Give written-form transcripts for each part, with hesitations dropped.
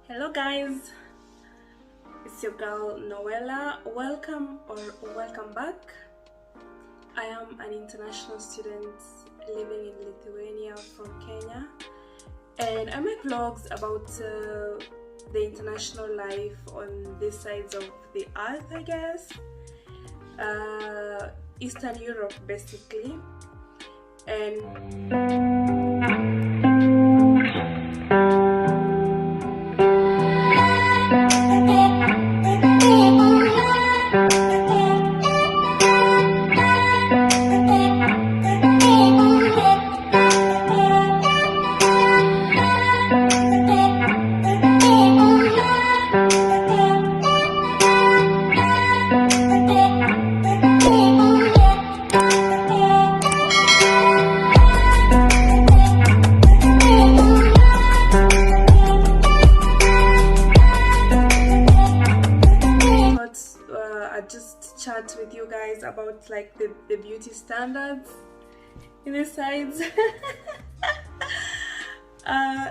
Hello guys, it's your girl Noella. Welcome back. I am an international student living in Lithuania from Kenya, and I make vlogs about the international life on this sides of the earth, I guess. Eastern Europe basically. And I just chat with you guys about like the beauty standards in the sides.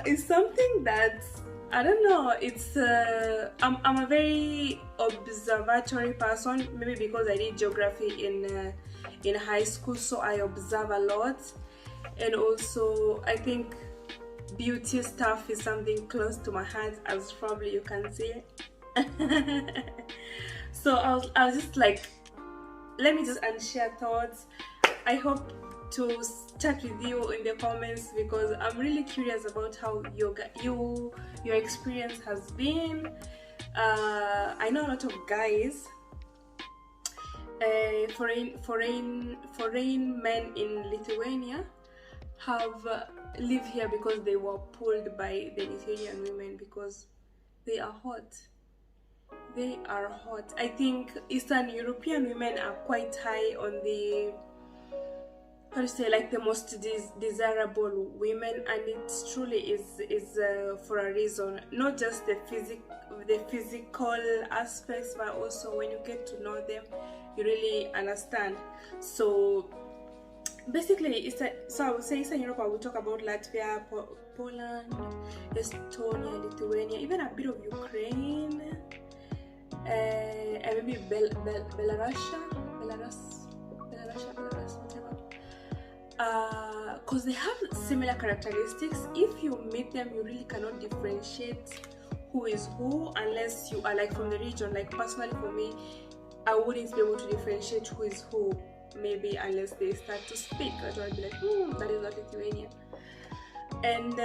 It's something that I don't know. It's I'm a very observatory person, maybe because I did geography in high school, so I observe a lot, and also I think beauty stuff is something close to my heart, as probably you can see. So I was just like, let me just unshare thoughts. I hope to chat with you in the comments because I'm really curious about how your experience has been. I know a lot of guys, foreign men in Lithuania have lived here because they were pulled by the Lithuanian women because they are hot. They are hot. I think Eastern European women are quite high on the, how to say, like the most desirable women, and it truly is for a reason. Not just the physical aspects, but also when you get to know them, you really understand. So basically, so I would say Eastern Europe. I would talk about Latvia, Poland, Estonia, Lithuania, even a bit of Ukraine. And maybe Belarus, whatever. Because they have similar characteristics. If you meet them, you really cannot differentiate who is who unless you are like from the region. Like personally for me, I wouldn't be able to differentiate who is who, maybe unless they start to speak. I'd be like, that is not Lithuanian. And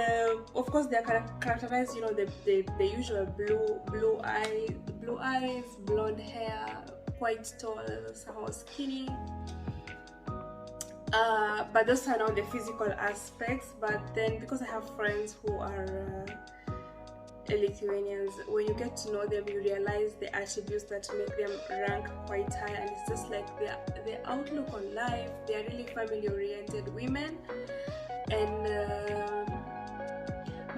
of course they are characterized, you know, the usual blue eyes, blonde hair, quite tall, somehow skinny. But those are not the physical aspects. But then because I have friends who are Lithuanians, when you get to know them, you realize the attributes that make them rank quite high, and it's just like their outlook on life. They are really family-oriented women, and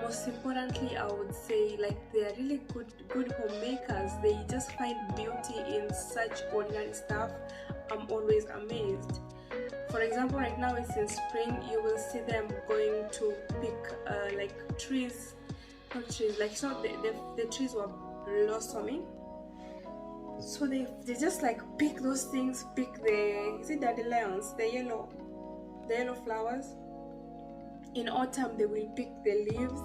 most importantly, I would say, like, they are really good homemakers. They just find beauty in such ordinary stuff. I'm always amazed. For example, right now it's in spring. You will see them going to pick like trees, not trees, like so the trees were blossoming. So they just like pick those things, pick is it dandelions, the yellow flowers. In autumn they will pick the leaves,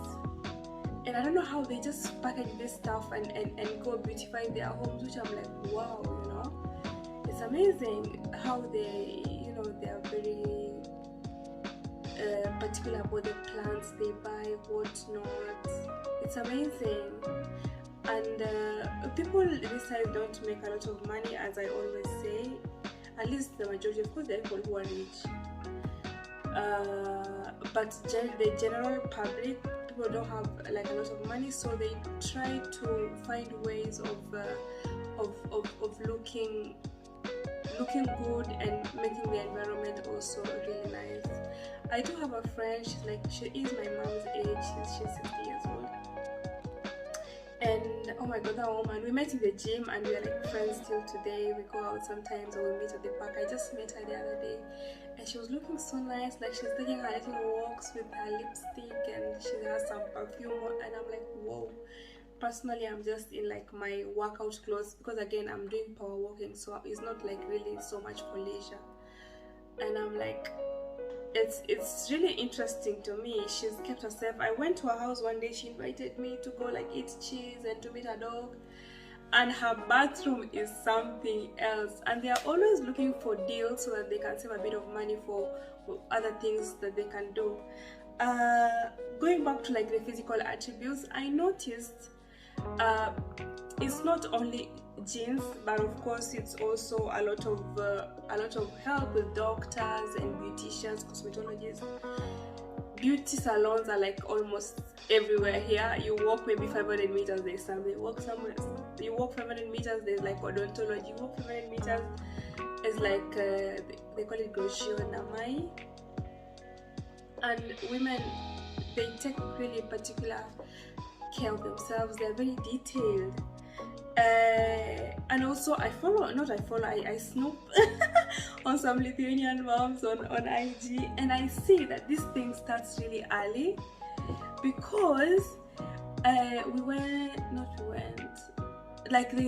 and I don't know how they just package this stuff and go beautify their homes, which I'm like, wow, you know, it's amazing how they, you know, they are very particular about the plants they buy, whatnot. It's amazing. And people this side don't make a lot of money, as I always say. At least the majority, of course, there are people who are rich. But the general public, people don't have like a lot of money, so they try to find ways of looking good and making the environment also really nice. I do have a friend. She is my mom's age. She's 60 years old. And oh my god, that woman, we met in the gym and we are like friends till today. We go out sometimes or we meet at the park. I just met her the other day and she was looking so nice, like she's taking her little walks with her lipstick and she has some perfume, and I'm like, whoa. personally, I'm just in like my workout clothes because again I'm doing power walking, so it's not like really so much for leisure. And I'm like, it's really interesting to me. She's kept herself. I went to her house one day. She invited me to go like eat cheese and to meet her dog, and her bathroom is something else. And they are always looking for deals so that they can save a bit of money for other things that they can do. Going back to like the physical attributes, I noticed it's not only genes, but of course it's also a lot of help with doctors and beauticians, cosmetologists. Beauty salons are like almost everywhere here. You walk maybe 500 meters, there's something. You walk 500 meters, there's like odontology. You walk 500 meters, it's like they call it namai. And women, they take really particular care of themselves. They're very detailed. And also I snoop on some Lithuanian moms on IG, and I see that this thing starts really early, because they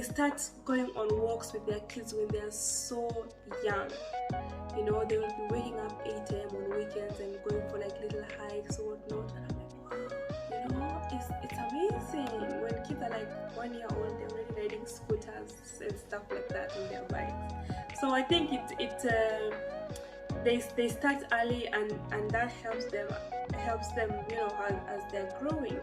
start going on walks with their kids when they're so young. You know, they will be waking up 8 a.m. on weekends and going for like little hikes or whatnot. And I'm like, wow, you know, it's amazing. When kids are like 1 year old, they're already riding scooters and stuff like that on their bikes. So I think they start early, and that helps them, you know, as they're growing,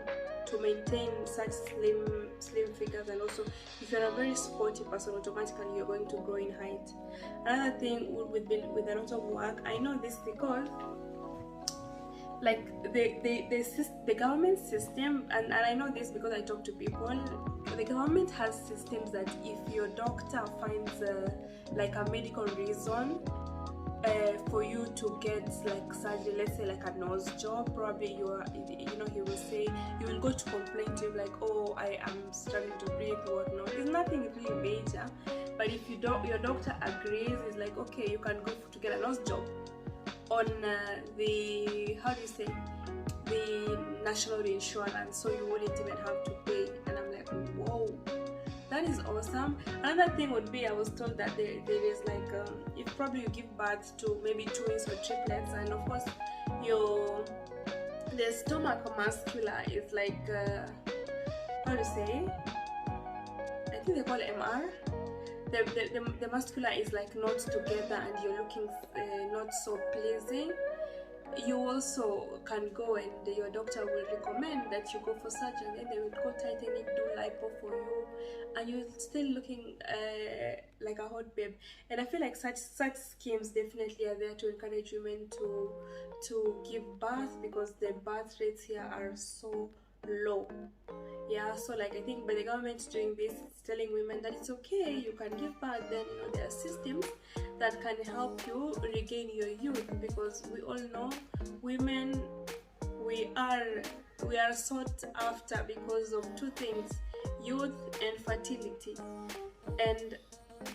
to maintain such slim figures. And also, if you're a very sporty person, automatically you're going to grow in height. Another thing with a lot of work, I know this because like the government system, and I know this because I talk to people, the government has systems that if your doctor finds like a medical reason for you to get like surgery, let's say like a nose job, probably he will say, you will go to complain to him like, oh, I am struggling to breathe or whatnot. It's nothing really major, but if your doctor agrees, it's like, okay, you can go to get a nose job on the national insurance, so you wouldn't even have to pay. And I'm like, whoa, that is awesome. Another thing would be, I was told that there is like if probably you give birth to maybe twins or triplets, and of course the stomach muscular is like I think they call it MR. The muscular is like not together and you're looking not so pleasing. You also can go and your doctor will recommend that you go for surgery, and then they will go tighten it, do lipo for you, and you're still looking like a hot babe. And I feel like such schemes definitely are there to encourage women to give birth, because the birth rates here are so low. Yeah, so like I think by the government doing this, it's telling women that it's okay, you can give birth. Then you know there are systems that can help you regain your youth, because we all know women, we are sought after because of two things: youth and fertility. And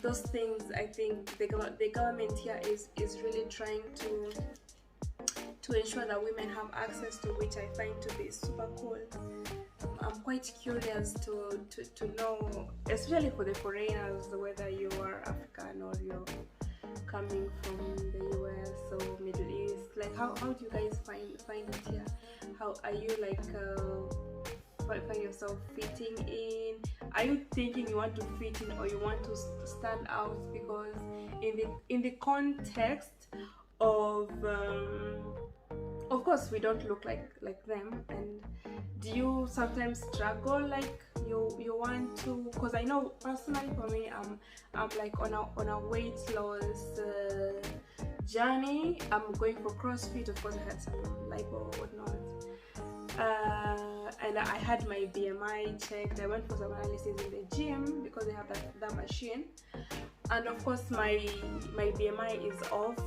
those things, I think the government here is really trying to ensure that women have access to, which I find to be super cool. I'm quite curious to know, especially for the foreigners, whether you are African or you're coming from the US or Middle East. Like how do you guys find it here? How are you like find yourself fitting in? Are you thinking you want to fit in or you want to stand out? Because in the context of course we don't look like them. And do you sometimes struggle, like you want to, because I know personally for me, I'm like on a weight loss journey. I'm going for CrossFit. Of course I had some lipo or whatnot, and I had my BMI checked. I went for some analysis in the gym because they have that machine, and of course my BMI is off.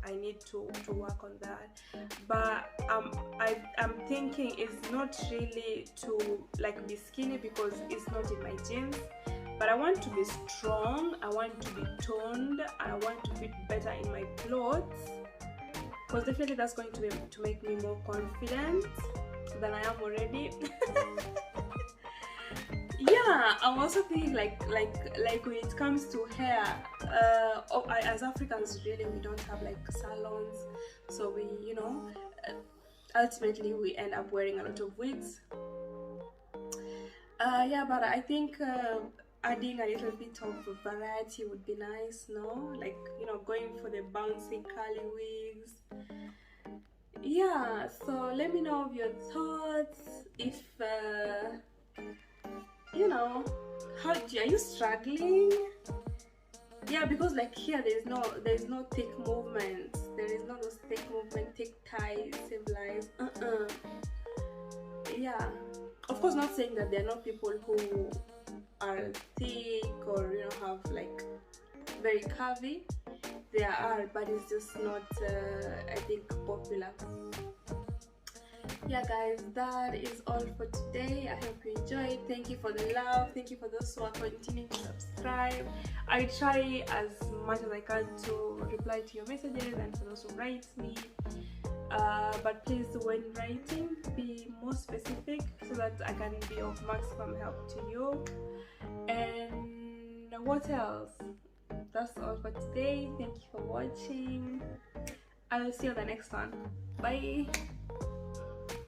I need to work on that, but I'm thinking it's not really to like be skinny, because it's not in my genes, but I want to be strong, I want to be toned, and I want to fit better in my clothes, because definitely that's going to make me more confident than I am already. Yeah, I'm also thinking like when it comes to hair, as Africans really we don't have like salons, so we, you know, ultimately we end up wearing a lot of wigs. Yeah, but I think adding a little bit of variety would be nice, no? Like, you know, going for the bouncy curly wigs. Yeah, so let me know of your thoughts. If you know, are you struggling? Yeah, because like here there's no thick movements. There is no those thick movement, thick ties, symbolize. Yeah, of course, not saying that there are not people who are thick or, you know, have like very curvy. There are, but it's just not I think popular. Yeah guys, that is all for today. I hope you enjoyed. Thank you for the love. Thank you for those who are continuing to subscribe. I try as much as I can to reply to your messages and for those who write me, but please, when writing, be more specific so that I can be of maximum help to you. And what else? That's all for today. Thank you for watching. I will see you on the next one. Bye.